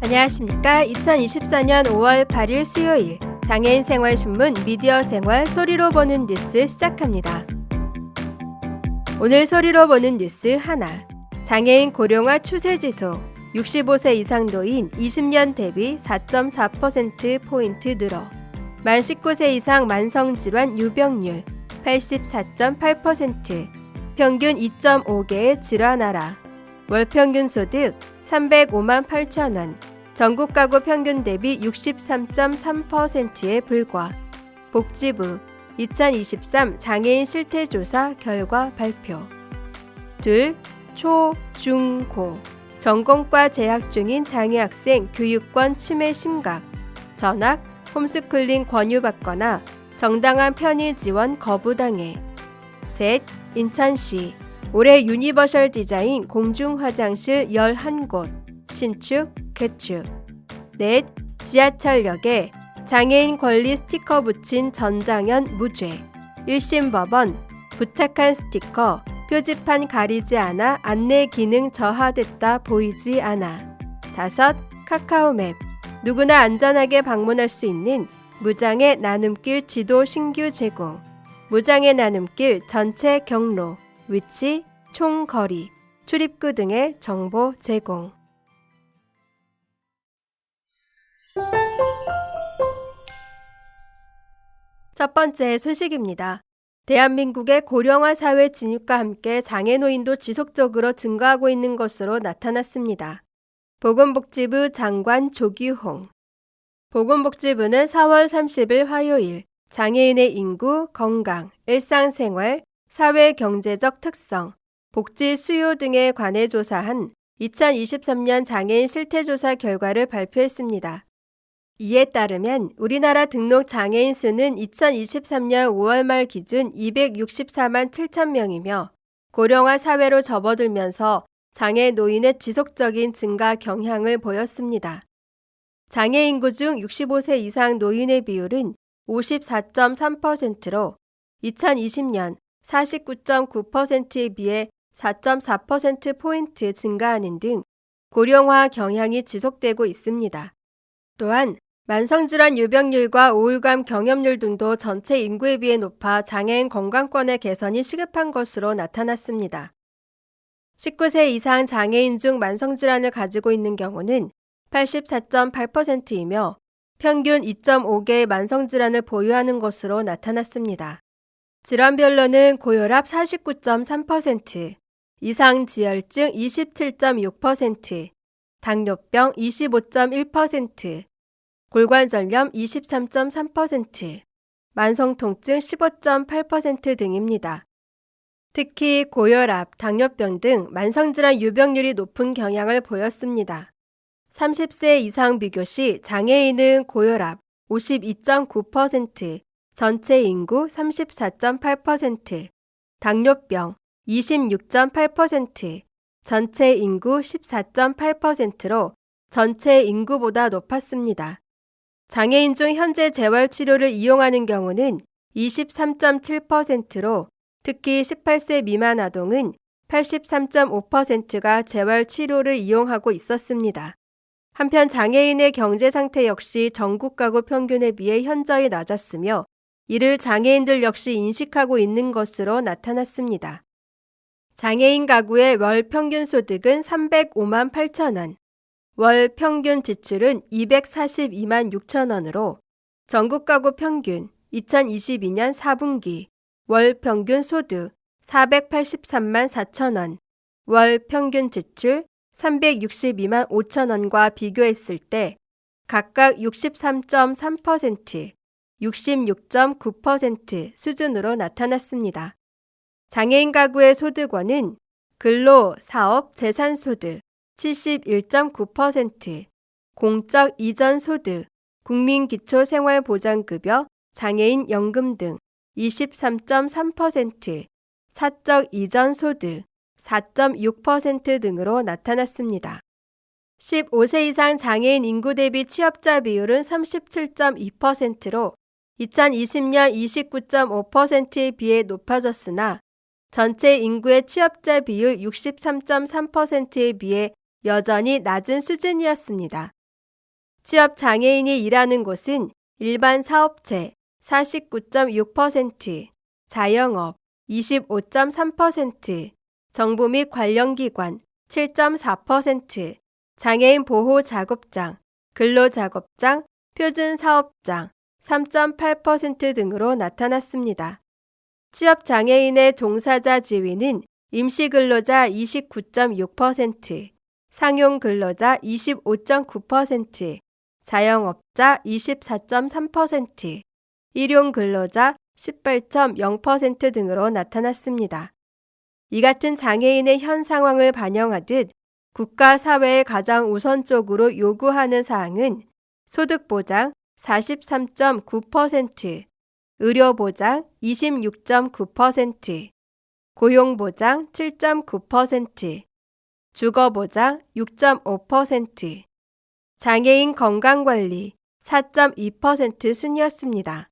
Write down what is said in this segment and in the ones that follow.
안녕하십니까. 2024년 5월 8일 수요일 장애인 생활신문 미디어 생활 소리로 보는 뉴스 시작합니다. 오늘 소리로 보는 뉴스 하나. 장애인 고령화 추세지수 65세 이상 노인 20년 대비 4.4%포인트 늘어 만 19세 이상 만성질환 유병률 84.8%, 평균 2.5개의 질환하라. 월평균 소득 305만 8천 원, 전국 가구 평균 대비 63.3%에 불과. 복지부 2023 장애인 실태조사 결과 발표. 둘, 초, 중, 고 전공과 재학 중인 장애 학생 교육권 침해 심각. 전학, 홈스쿨링 권유받거나 정당한 편의 지원 거부당해. 셋, 인천시 올해 유니버셜 디자인 공중화장실 11곳 신축, 개축. 넷, 지하철역에 장애인 권리 스티커 붙인 전장현 무죄. 1심 법원 부착한 스티커 표지판 가리지 않아 안내 기능 저하됐다 보이지 않아. 다섯, 카카오맵 누구나 안전하게 방문할 수 있는 무장애 나눔길 지도 신규 제공. 무장애 나눔길 전체 경로, 위치, 총거리, 출입구 등의 정보 제공. 첫 번째 소식입니다. 대한민국의 고령화 사회 진입과 함께 장애노인도 지속적으로 증가하고 있는 것으로 나타났습니다. 보건복지부 장관 조규홍. 보건복지부는 4월 30일 화요일 장애인의 인구, 건강, 일상생활, 사회경제적 특성, 복지 수요 등에 관해 조사한 2023년 장애인 실태조사 결과를 발표했습니다. 이에 따르면 우리나라 등록 장애인 수는 2023년 5월 말 기준 264만 7천 명이며 고령화 사회로 접어들면서 장애 노인의 지속적인 증가 경향을 보였습니다. 장애 인구 중 65세 이상 노인의 비율은 54.3%로 2020년 49.9%에 비해 4.4%포인트 증가하는 등 고령화 경향이 지속되고 있습니다. 또한 만성질환 유병률과 우울감 경험률 등도 전체 인구에 비해 높아 장애인 건강권의 개선이 시급한 것으로 나타났습니다. 19세 이상 장애인 중 만성질환을 가지고 있는 경우는 84.8%이며 평균 2.5개의 만성질환을 보유하는 것으로 나타났습니다. 질환별로는 고혈압 49.3%, 이상지혈증 27.6%, 당뇨병 25.1%, 골관절염 23.3%, 만성통증 15.8% 등입니다. 특히 고혈압, 당뇨병 등 만성질환 유병률이 높은 경향을 보였습니다. 30세 이상 비교시 장애인은 고혈압 52.9%, 전체 인구 34.8%, 당뇨병 26.8%, 전체 인구 14.8%로 전체 인구보다 높았습니다. 장애인 중 현재 재활치료를 이용하는 경우는 23.7%로 특히 18세 미만 아동은 83.5%가 재활치료를 이용하고 있었습니다. 한편 장애인의 경제 상태 역시 전국 가구 평균에 비해 현저히 낮았으며 이를 장애인들 역시 인식하고 있는 것으로 나타났습니다. 장애인 가구의 월 평균 소득은 305만 8천 원, 월 평균 지출은 242만 6천 원으로 전국 가구 평균 2022년 4분기 월 평균 소득 483만 4천 원, 월 평균 지출 362만 5천 원과 비교했을 때 각각 63.3%, 66.9% 수준으로 나타났습니다. 장애인 가구의 소득원은 근로, 사업, 재산소득 71.9%, 공적 이전 소득, 국민기초생활보장급여, 장애인 연금 등 23.3%, 사적 이전 소득 4.6% 등으로 나타났습니다. 15세 이상 장애인 인구 대비 취업자 비율은 37.2%로 2020년 29.5%에 비해 높아졌으나 전체 인구의 취업자 비율 63.3%에 비해 여전히 낮은 수준이었습니다. 취업 장애인이 일하는 곳은 일반 사업체 49.6%, 자영업 25.3%, 정부 및 관련기관 7.4%, 장애인 보호 작업장, 근로작업장, 표준사업장 3.8% 등으로 나타났습니다. 취업장애인의 종사자 지위는 임시근로자 29.6%, 상용근로자 25.9%, 자영업자 24.3%, 일용근로자 18.0% 등으로 나타났습니다. 이 같은 장애인의 현 상황을 반영하듯 국가 사회에 가장 우선적으로 요구하는 사항은 소득보장 43.9%, 의료보장 26.9%, 고용보장 7.9%, 주거보장 6.5%, 장애인 건강관리 4.2% 순이었습니다.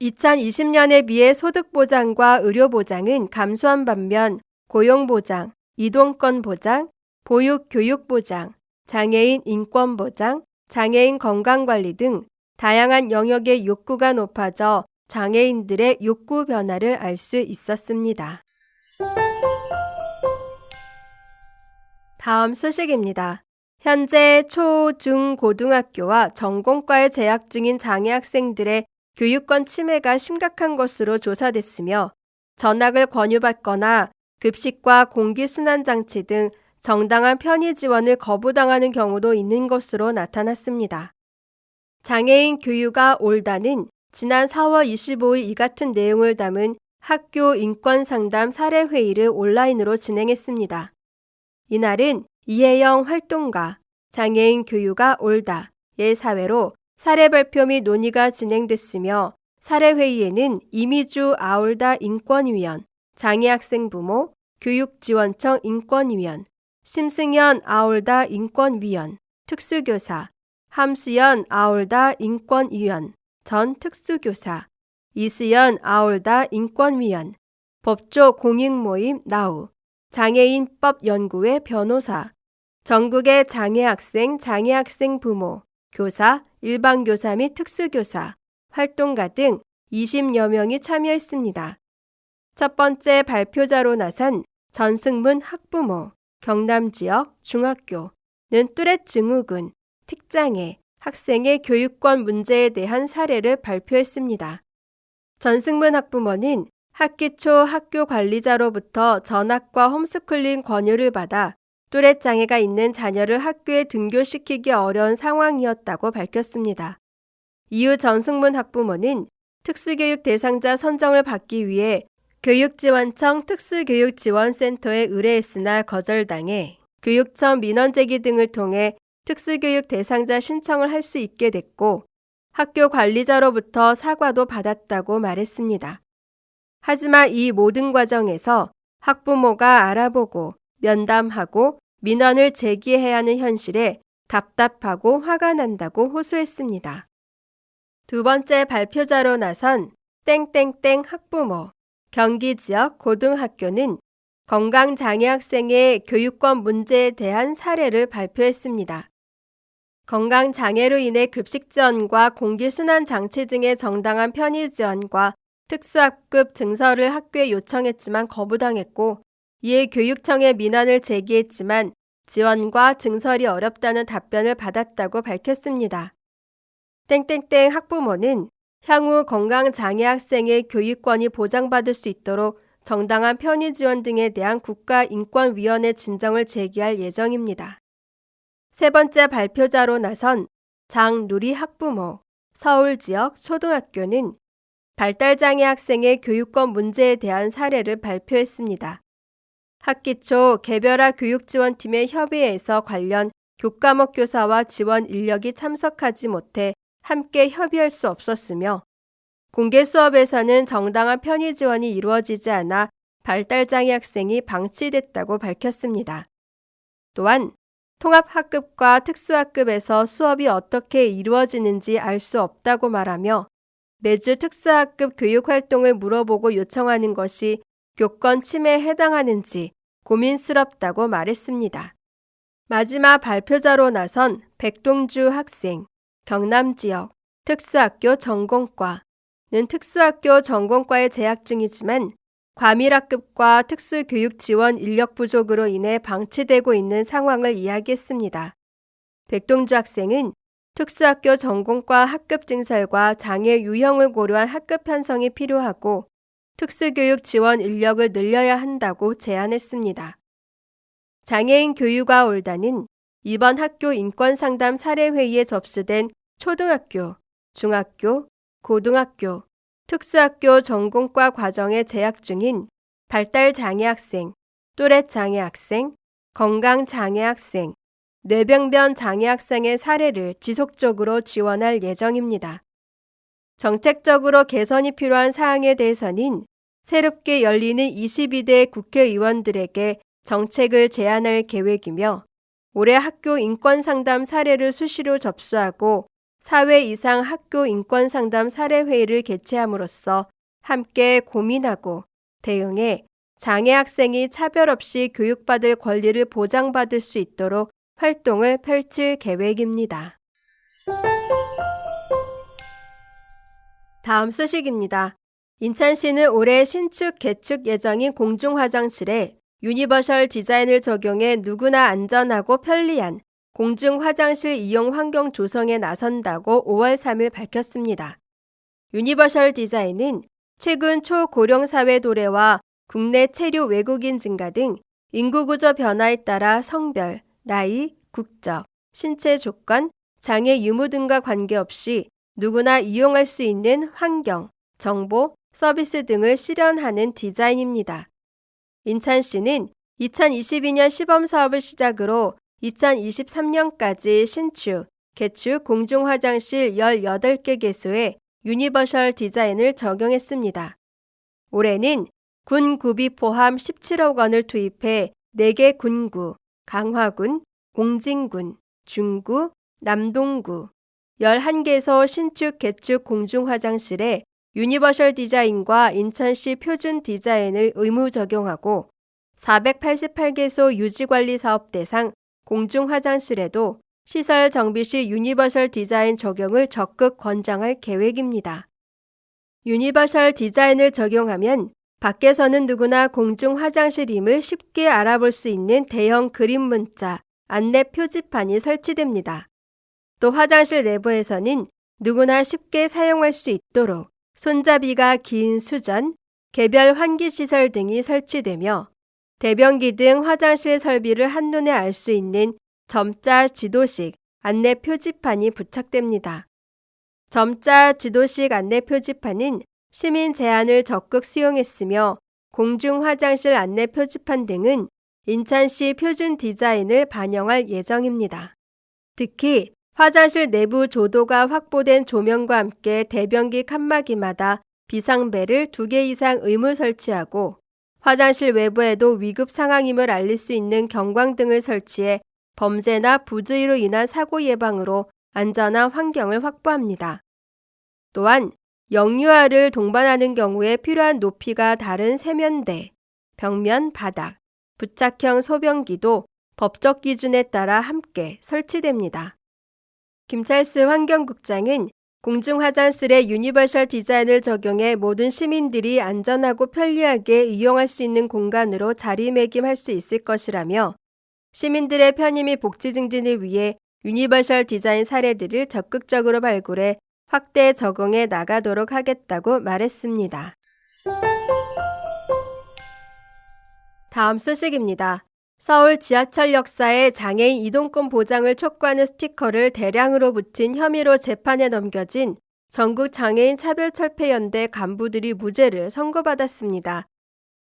2020년에 비해 소득보장과 의료보장은 감소한 반면 고용보장, 이동권보장, 보육교육보장, 장애인 인권보장, 장애인 건강관리 등 다양한 영역의 욕구가 높아져 장애인들의 욕구 변화를 알 수 있었습니다. 다음 소식입니다. 현재 초, 중, 고등학교와 전공과에 재학 중인 장애 학생들의 교육권 침해가 심각한 것으로 조사됐으며 전학을 권유받거나 급식과 공기순환장치 등 정당한 편의 지원을 거부당하는 경우도 있는 것으로 나타났습니다. 장애인 교육아 올다는 지난 4월 25일 이 같은 내용을 담은 학교 인권상담 사례회의를 온라인으로 진행했습니다. 이날은 이혜영 활동가, 장애인 교육아 올다의 사회로 사례 발표 및 논의가 진행됐으며 사례회의에는 이미주 아올다 인권위원, 장애학생 부모, 교육지원청 인권위원, 심승현 아올다 인권위원, 특수교사, 함수연 아올다 인권위원, 전 특수교사, 이수연 아올다 인권위원, 법조 공익모임 나우, 장애인법연구회 변호사, 전국의 장애학생, 장애학생 부모, 교사, 일반교사 및 특수교사, 활동가 등 20여 명이 참여했습니다. 첫 번째 발표자로 나선 전승문 학부모, 경남지역 중학교는 뚜렛 증후군, 특장애, 학생의 교육권 문제에 대한 사례를 발표했습니다. 전승문 학부모는 학기 초 학교 관리자로부터 전학과 홈스쿨링 권유를 받아 뚜렛 장애가 있는 자녀를 학교에 등교시키기 어려운 상황이었다고 밝혔습니다. 이후 전승문 학부모는 특수교육 대상자 선정을 받기 위해 교육지원청 특수교육지원센터에 의뢰했으나 거절당해 교육청 민원 제기 등을 통해 특수교육 대상자 신청을 할 수 있게 됐고 학교 관리자로부터 사과도 받았다고 말했습니다. 하지만 이 모든 과정에서 학부모가 알아보고 면담하고 민원을 제기해야 하는 현실에 답답하고 화가 난다고 호소했습니다. 두 번째 발표자로 나선 땡땡땡 학부모, 경기 지역 고등학교는 건강장애 학생의 교육권 문제에 대한 사례를 발표했습니다. 건강장애로 인해 급식 지원과 공기순환 장치 등의 정당한 편의 지원과 특수학급 증설을 학교에 요청했지만 거부당했고 이에 교육청에 민원을 제기했지만 지원과 증설이 어렵다는 답변을 받았다고 밝혔습니다. 땡땡땡 학부모는 향후 건강장애 학생의 교육권이 보장받을 수 있도록 정당한 편의 지원 등에 대한 국가인권위원회 진정을 제기할 예정입니다. 세 번째 발표자로 나선 장누리 학부모, 서울지역 초등학교는 발달장애 학생의 교육권 문제에 대한 사례를 발표했습니다. 학기 초 개별화 교육지원팀의 협의회에서 관련 교과목 교사와 지원 인력이 참석하지 못해 함께 협의할 수 없었으며 공개 수업에서는 정당한 편의 지원이 이루어지지 않아 발달장애 학생이 방치됐다고 밝혔습니다. 또한 통합학급과 특수학급에서 수업이 어떻게 이루어지는지 알 수 없다고 말하며 매주 특수학급 교육활동을 물어보고 요청하는 것이 교권 침해에 해당하는지 고민스럽다고 말했습니다. 마지막 발표자로 나선 백동주 학생, 경남 지역, 특수학교 전공과는 특수학교 전공과에 재학 중이지만 과밀학급과 특수교육 지원 인력 부족으로 인해 방치되고 있는 상황을 이야기했습니다. 백동주 학생은 특수학교 전공과 학급 증설과 장애 유형을 고려한 학급 편성이 필요하고 특수교육 지원 인력을 늘려야 한다고 제안했습니다. 장애인 교육과 올다는 이번 학교 인권상담 사례회의에 접수된 초등학교, 중학교, 고등학교, 특수학교 전공과 과정에 재학 중인 발달장애 학생, 또래장애 학생, 건강장애 학생, 뇌병변 장애 학생의 사례를 지속적으로 지원할 예정입니다. 정책적으로 개선이 필요한 사항에 대해서는 새롭게 열리는 22대 국회의원들에게 정책을 제안할 계획이며 올해 학교 인권상담 사례를 수시로 접수하고 4회 이상 학교 인권상담 사례회의를 개최함으로써 함께 고민하고 대응해 장애 학생이 차별 없이 교육받을 권리를 보장받을 수 있도록 활동을 펼칠 계획입니다. 다음 소식입니다. 인천시는 올해 신축, 개축 예정인 공중화장실에 유니버셜 디자인을 적용해 누구나 안전하고 편리한 공중화장실 이용 환경 조성에 나선다고 5월 3일 밝혔습니다. 유니버셜 디자인은 최근 초고령 사회 도래와 국내 체류 외국인 증가 등 인구 구조 변화에 따라 성별, 나이, 국적, 신체 조건, 장애 유무 등과 관계없이 누구나 이용할 수 있는 환경, 정보, 서비스 등을 실현하는 디자인입니다. 인천시는 2022년 시범 사업을 시작으로 2023년까지 신축, 개축 공중화장실 18개 개소에 유니버셜 디자인을 적용했습니다. 올해는 군 구비 포함 17억 원을 투입해 4개 군구, 강화군, 공진군, 중구, 남동구, 11개소 신축, 개축 공중화장실에 유니버셜 디자인과 인천시 표준 디자인을 의무 적용하고 488개소 유지관리 사업 대상 공중화장실에도 시설 정비 시 유니버셜 디자인 적용을 적극 권장할 계획입니다. 유니버셜 디자인을 적용하면 밖에서는 누구나 공중화장실임을 쉽게 알아볼 수 있는 대형 그림 문자, 안내 표지판이 설치됩니다. 또 화장실 내부에서는 누구나 쉽게 사용할 수 있도록 손잡이가 긴 수전, 개별 환기시설 등이 설치되며 대변기 등 화장실 설비를 한눈에 알 수 있는 점자 지도식 안내 표지판이 부착됩니다. 점자 지도식 안내 표지판은 시민 제안을 적극 수용했으며 공중 화장실 안내 표지판 등은 인천시 표준 디자인을 반영할 예정입니다. 특히 화장실 내부 조도가 확보된 조명과 함께 대변기 칸막이마다 비상벨을 2개 이상 의무 설치하고 화장실 외부에도 위급 상황임을 알릴 수 있는 경광등을 설치해 범죄나 부주의로 인한 사고 예방으로 안전한 환경을 확보합니다. 또한 영유아를 동반하는 경우에 필요한 높이가 다른 세면대, 벽면 바닥, 부착형 소변기도 법적 기준에 따라 함께 설치됩니다. 김찰수 환경국장은 공중화장실에 유니버셜 디자인을 적용해 모든 시민들이 안전하고 편리하게 이용할 수 있는 공간으로 자리매김할 수 있을 것이라며 시민들의 편의 및 복지 증진을 위해 유니버셜 디자인 사례들을 적극적으로 발굴해 확대 적용해 나가도록 하겠다고 말했습니다. 다음 소식입니다. 서울 지하철 역사에 장애인 이동권 보장을 촉구하는 스티커를 대량으로 붙인 혐의로 재판에 넘겨진 전국장애인 차별철폐연대 간부들이 무죄를 선고받았습니다.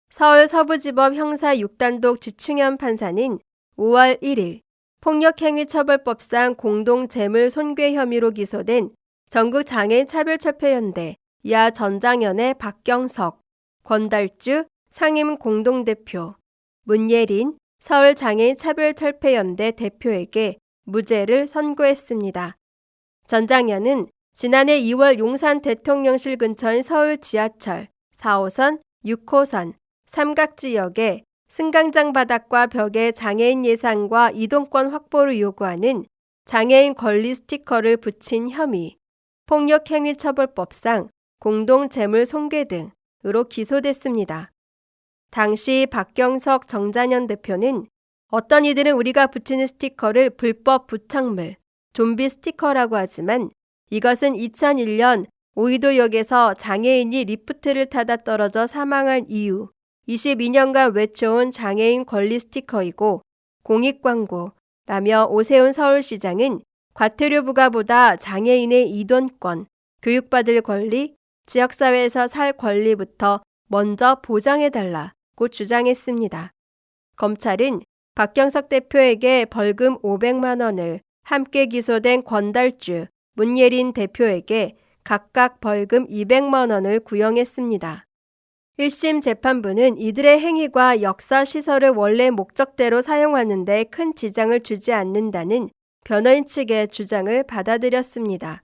서울 서부지법 형사 6단독 지충현 판사는 5월 1일 폭력행위처벌법상 공동재물 손괴 혐의로 기소된 전국장애인 차별철폐연대 야 전장연의 박경석, 권달주 상임공동대표, 문예린 서울장애인 차별철폐연대 대표에게 무죄를 선고했습니다. 전장현은 지난해 2월 용산 대통령실 근처인 서울 지하철 4호선, 6호선, 삼각지역에 승강장 바닥과 벽에 장애인 예산과 이동권 확보를 요구하는 장애인 권리 스티커를 붙인 혐의, 폭력행위처벌법상 공동재물손괴 등으로 기소됐습니다. 당시 박경석 정장현 대표는 어떤 이들은 우리가 붙이는 스티커를 불법 부착물, 좀비 스티커라고 하지만 이것은 2001년 오이도역에서 장애인이 리프트를 타다 떨어져 사망한 이후 22년간 외쳐온 장애인 권리 스티커이고 공익광고라며 오세훈 서울시장은 과태료 부과보다 장애인의 이동권, 교육받을 권리, 지역사회에서 살 권리부터 먼저 보장해달라고 주장했습니다. 검찰은 박경석 대표에게 벌금 500만 원을 함께 기소된 권달주, 문예린 대표에게 각각 벌금 200만 원을 구형했습니다. 1심 재판부는 이들의 행위가 역사시설을 원래 목적대로 사용하는 데 큰 지장을 주지 않는다는 변호인 측의 주장을 받아들였습니다.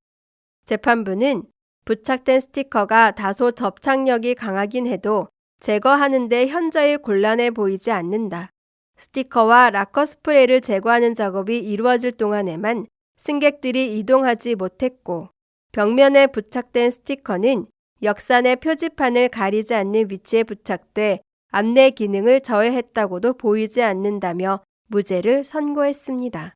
재판부는 부착된 스티커가 다소 접착력이 강하긴 해도 제거하는 데 현저히 곤란해 보이지 않는다. 스티커와 락커 스프레이를 제거하는 작업이 이루어질 동안에만 승객들이 이동하지 못했고 벽면에 부착된 스티커는 역산의 표지판을 가리지 않는 위치에 부착돼 안내 기능을 저해했다고도 보이지 않는다며 무죄를 선고했습니다.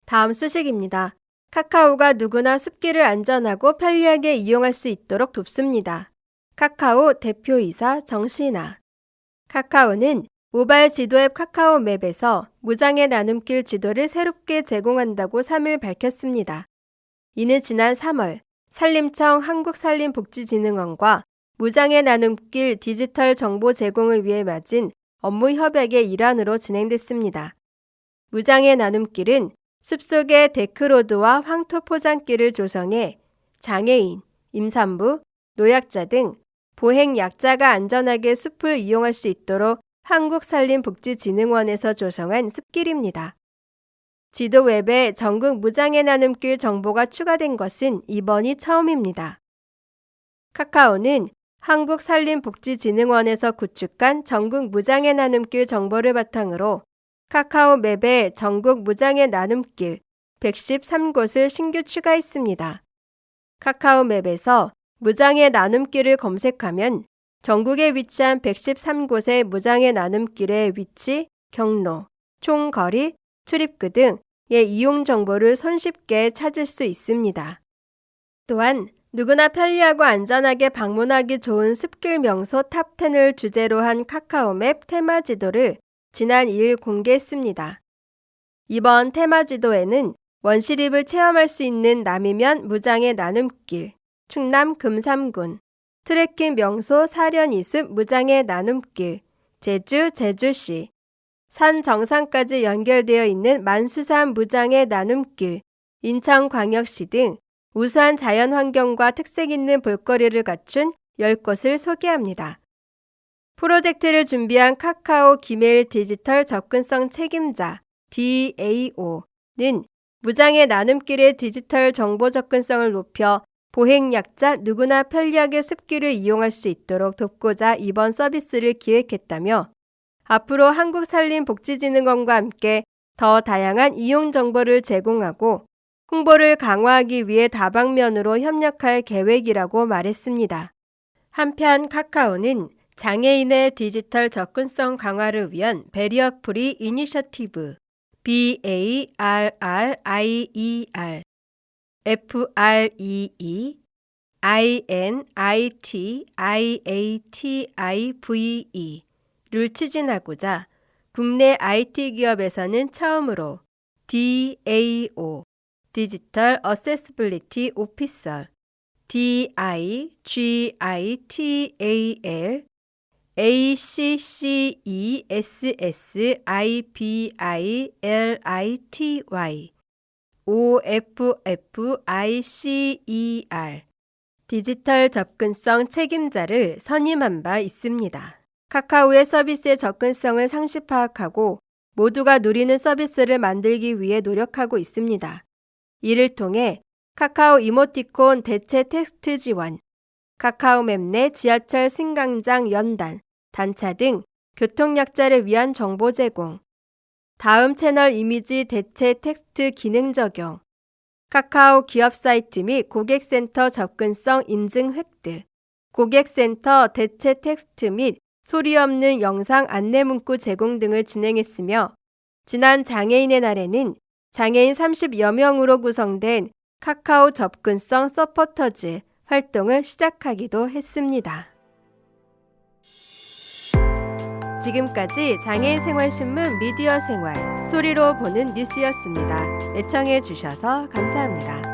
다음 소식입니다. 카카오가 누구나 숲길을 안전하고 편리하게 이용할 수 있도록 돕습니다. 카카오 대표이사 정신아. 카카오는 모바일 지도 앱 카카오 맵에서 무장애 나눔길 지도를 새롭게 제공한다고 3일 밝혔습니다. 이는 지난 3월 산림청 한국산림복지진흥원과 무장애 나눔길 디지털 정보 제공을 위해 맺은 업무 협약의 일환으로 진행됐습니다. 무장애 나눔길은 숲속의 데크로드와 황토 포장길을 조성해 장애인, 임산부, 노약자 등 보행약자가 안전하게 숲을 이용할 수 있도록 한국산림복지진흥원에서 조성한 숲길입니다. 지도 웹에 전국 무장애 나눔길 정보가 추가된 것은 이번이 처음입니다. 카카오는 한국산림복지진흥원에서 구축한 전국 무장애 나눔길 정보를 바탕으로 카카오 맵에 전국 무장애 나눔길 113곳을 신규 추가했습니다. 카카오 맵에서 무장애 나눔길을 검색하면 전국에 위치한 113곳의 무장애 나눔길의 위치, 경로, 총 거리, 출입구 등의 이용 정보를 손쉽게 찾을 수 있습니다. 또한 누구나 편리하고 안전하게 방문하기 좋은 숲길 명소 탑10을 주제로 한 카카오맵 테마 지도를 지난 2일 공개했습니다. 이번 테마 지도에는 원시립을 체험할 수 있는 남이면 무장애 나눔길, 충남 금삼군, 트레킹 명소 사려이숲 무장애 나눔길, 제주 제주시, 산 정상까지 연결되어 있는 만수산 무장애 나눔길, 인천광역시 등 우수한 자연환경과 특색 있는 볼거리를 갖춘 10곳을 소개합니다. 프로젝트를 준비한 카카오 기메일 디지털 접근성 책임자 DAO는 무장애 나눔길의 디지털 정보 접근성을 높여 보행약자 누구나 편리하게 숲길을 이용할 수 있도록 돕고자 이번 서비스를 기획했다며 앞으로 한국산림복지진흥원과 함께 더 다양한 이용 정보를 제공하고 홍보를 강화하기 위해 다방면으로 협력할 계획이라고 말했습니다. 한편 카카오는 장애인의 디지털 접근성 강화를 위한 베리어 프리 이니셔티브 BARRIER FREEINITIATIVE를 추진하고자 국내 IT 기업에서는 처음으로 DAO 디지털 어세스빌리티 오피서 DIGITAL ACCESSIBILITY OFFICER 디지털 접근성 책임자를 선임한 바 있습니다. 카카오의 서비스의 접근성을 상시 파악하고 모두가 누리는 서비스를 만들기 위해 노력하고 있습니다. 이를 통해 카카오 이모티콘 대체 텍스트 지원, 카카오맵 내 지하철 승강장 연단, 단차 등 교통약자를 위한 정보 제공, 다음 채널 이미지 대체 텍스트 기능 적용, 카카오 기업 사이트 및 고객센터 접근성 인증 획득, 고객센터 대체 텍스트 및 소리 없는 영상 안내 문구 제공 등을 진행했으며 지난 장애인의 날에는 장애인 30여 명으로 구성된 카카오 접근성 서포터즈 활동을 시작하기도 했습니다. 지금까지 장애인 생활신문 미디어 생활 소리로 보는 뉴스였습니다. 애청해 주셔서 감사합니다.